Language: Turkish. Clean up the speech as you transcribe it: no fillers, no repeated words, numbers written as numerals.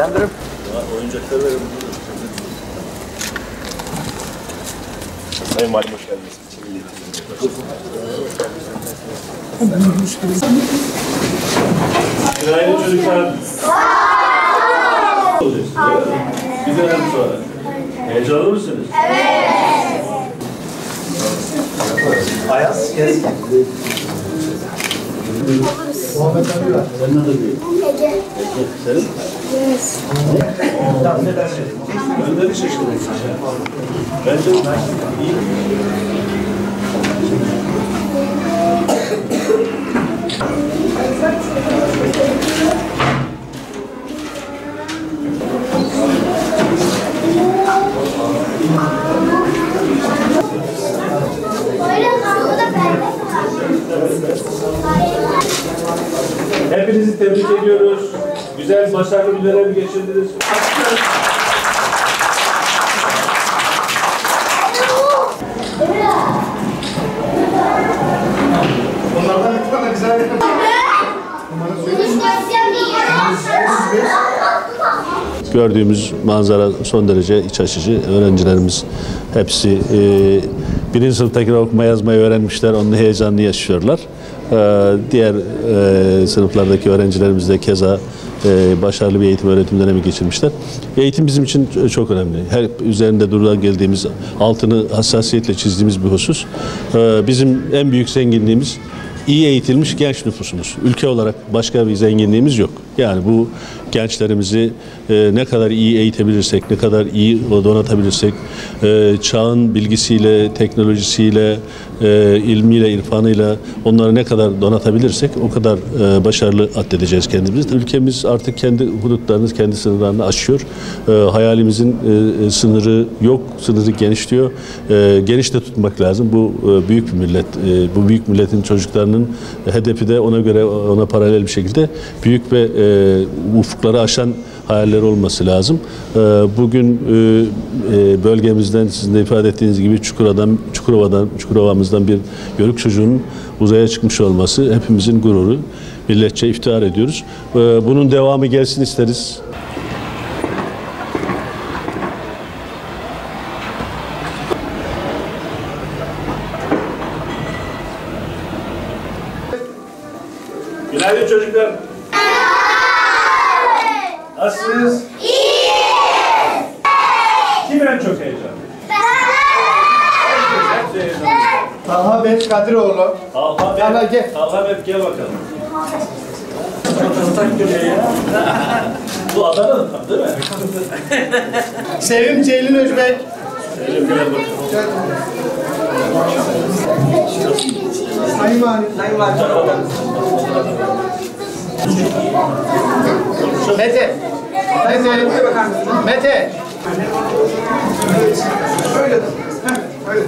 Efendim? Oyuncakları verin. Sayın Valim hoş geldiniz. Günaydın çocuklar. Bir dönem sonra. Heyecanlı mısınız? Evet. Ayaz, gel. Muhammed abi var. Senin adın ne? Ege. Ege. Senin? Yes. Ben de bir şaşırdım. Ben de iyi. Hepinizi tebrik ediyoruz. Güzel, başarılı bir dönem geçirdiniz. Onlardan bir tane güzel Gördüğümüz manzara son derece iç açıcı. Öğrencilerimiz hepsi birinci sınıftakine okuma yazmayı öğrenmişler. Onun heyecanını yaşıyorlar. Diğer sınıflardaki öğrencilerimiz de keza başarılı bir eğitim öğretim dönemi geçirmişler. Eğitim bizim için çok önemli. Her üzerinde durulan geldiğimiz, altını hassasiyetle çizdiğimiz bir husus. Bizim en büyük zenginliğimiz iyi eğitilmiş genç nüfusumuz. Ülke olarak başka bir zenginliğimiz yok. Yani bu gençlerimizi ne kadar iyi eğitebilirsek, ne kadar iyi donatabilirsek, çağın bilgisiyle, teknolojisiyle, ilmiyle, irfanıyla onları ne kadar donatabilirsek o kadar başarılı addedeceğiz kendimizi. Ülkemiz artık kendi hudutlarını, kendi sınırlarını aşıyor. Hayalimizin sınırı yok, sınırı genişliyor. Geniş de tutmak lazım. Bu büyük bir millet. Bu büyük milletin çocuklarının hedefi de ona göre, ona paralel bir şekilde büyük ve ufukları aşan hayaller olması lazım. Bugün bölgemizden sizin de ifade ettiğiniz gibi Çukurova'mızdan bir Yörük çocuğunun uzaya çıkmış olması hepimizin gururu. Milletçe iftihar ediyoruz. Bunun devamı gelsin isteriz. Günaydın çocuklar. Nasılsınız? İyiyiz. Kim en çok heyecanlı? Hepsi heyecanlı. Talha Berk Kadiroğlu. Talha gel. Talha Berk gel bakalım. Bu Adana'nın tam değil mi? Sevim Ceylin Özbek. Sevim gel bakalım. Sayın Valim. Mete. Mete. Mete. Şöyle. Öyle.